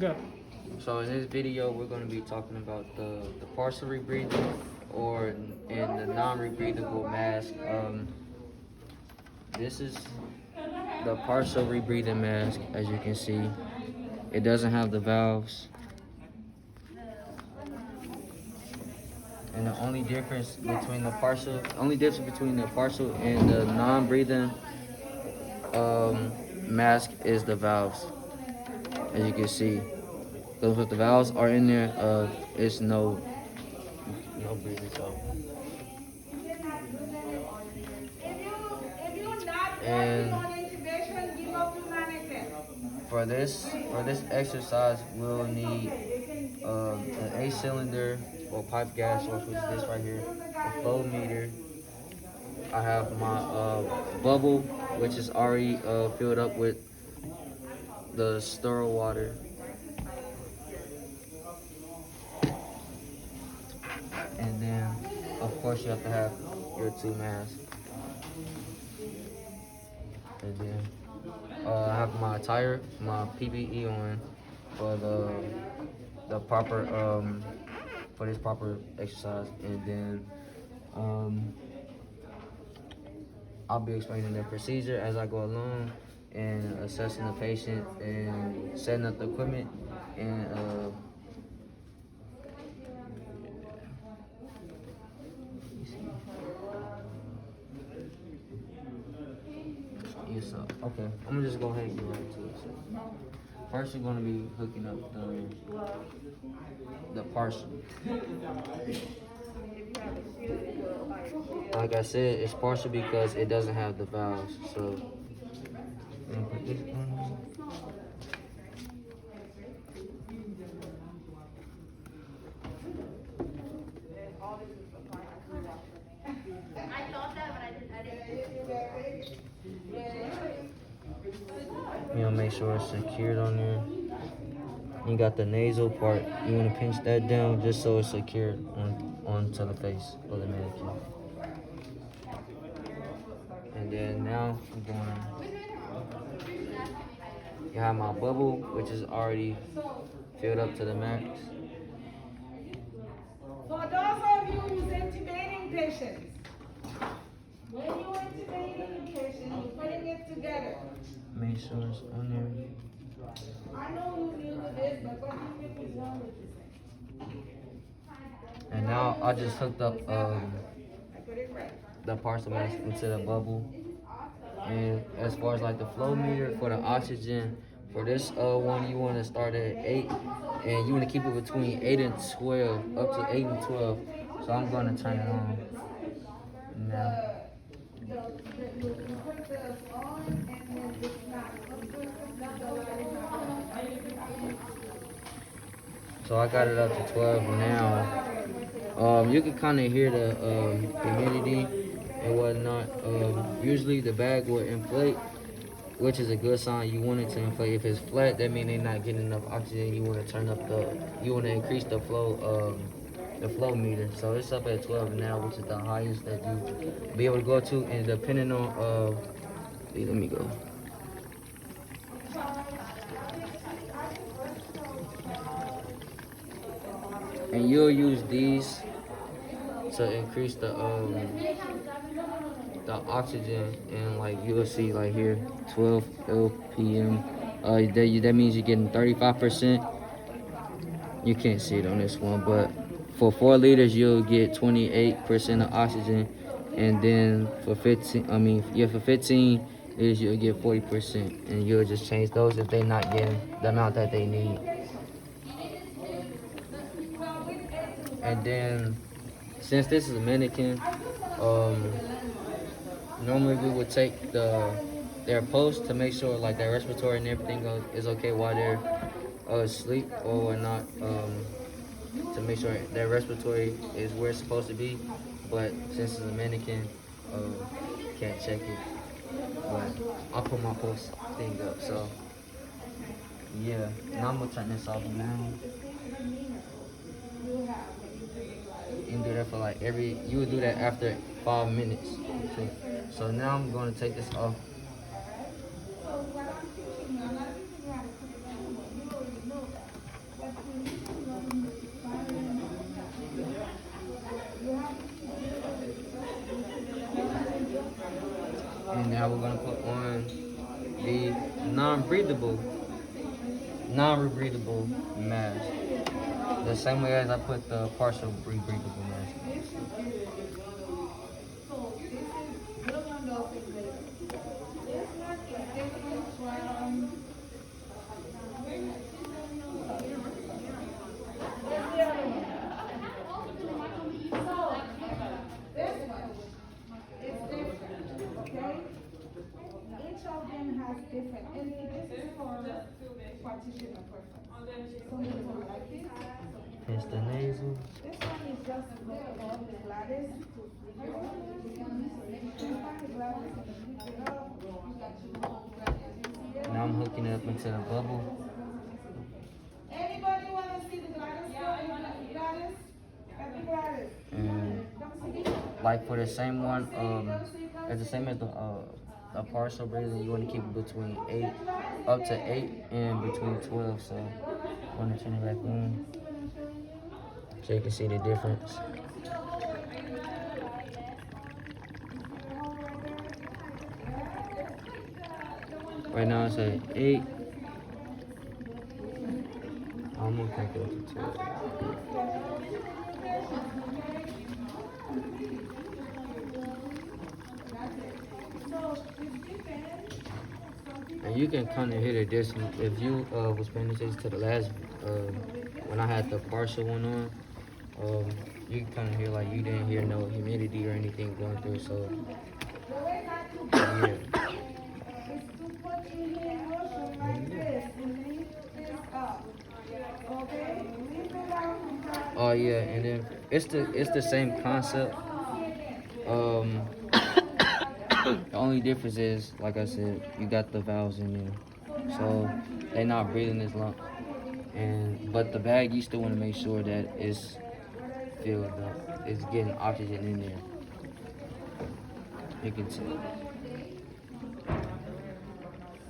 Good. So in this video, we're going to be talking about the partial rebreathing or in the non-rebreathable mask. This is the partial rebreathing mask. As you can see, it doesn't have the valves. And the only difference between the partial and the non-breathing mask is the valves. As you can see, because if the valves are in there, it's no breathing. So, and for this exercise, we'll need an 8-cylinder or pipe gas source, which is this right here, a flow meter. I have my bubble, which is already filled up with the sterile water. And then, of course, you have to have your 2 masks. And then, I have my PPE on for the proper for this proper exercise. And then, I'll be explaining the procedure as I go along and assessing the patient and setting up the equipment and yes, sir. Okay, I'm gonna just go ahead and get right to it. So, first, you're gonna be hooking up the partial. Like I said, it's partial because it doesn't have the valves. So, I'm gonna put this on. You know, make sure it's secured on there. You got the nasal part. You want to pinch that down just so it's secured onto the face of the mannequin. And then now I'm going. You have my bubble, which is already filled up to the max. For those of you who's intubating patients, when you're intubating the patient, you're putting it together. Make sure it's on there. I know who knew this, but what do you think is wrong with this thing? And now I just hooked up the partial mask into the bubble. And as far as like the flow meter for the oxygen, for this one you want to start at 8, and you want to keep it between 8 and 12, up to 8 and 12. So I'm going to turn it on now. So I got it up to 12 now. You can kind of hear the humidity and whatnot. Usually the bag will inflate, which is a good sign. You want it to inflate. If it's flat, that means they're not getting enough oxygen. You want to you want to increase the flow meter. So it's up at 12 now, which is the highest that you be able to go to, and depending on let me go. And you'll use these to increase the oxygen, and like you'll see like here 12 lpm. That means you're getting 35%. You can't see it on this one, but for 4 liters you'll get 28% of oxygen, and then for 15 liters you'll get 40%, and you'll just change those if they're not getting the amount that they need. And then, since this is a mannequin, normally we would take their pulse to make sure like their respiratory and everything is okay while they're asleep or whatnot, to make sure their respiratory is where it's supposed to be. But since it's a mannequin, can't check it. But I'll put my pulse thing up. So yeah, now I'm gonna turn this off now. And do that for like you would do that after 5 minutes. So now I'm going to take this off. now we're gonna put on the non-breathable mask. The same way as I put the partial breathable mask. This one is different from. Where's the other one? So, this one is different, okay? Each of them has different, and this is for partition of preference. Some people like this. It's the nasal. This one is just for the Gladys. You can find the Gladys and pick it up. Now I'm hooking it up into the bubble. Anybody wanna see the Gladys? Gladys? Happy Gladys. And Come see this. like for the same one, it's the same as the partial breathing. You want to keep it between 8 up to 8 and between 12. So I want to turn it back on so you can see the difference. Right now it's at 8. I'm gonna crank it up to 12. And you can kind of hear the difference if you was paying attention to the last when I had the partial one on. You can kind of hear like you didn't hear no humidity or anything going through. So yeah. Is to put in the motion like this and lift this up. Okay? Lift it up and try. Oh yeah, and then it's the same concept. The only difference is, like I said, you got the valves in there, so they're not breathing as long. But the bag, you still want to make sure that it's filled up, it's getting oxygen in there. You can see.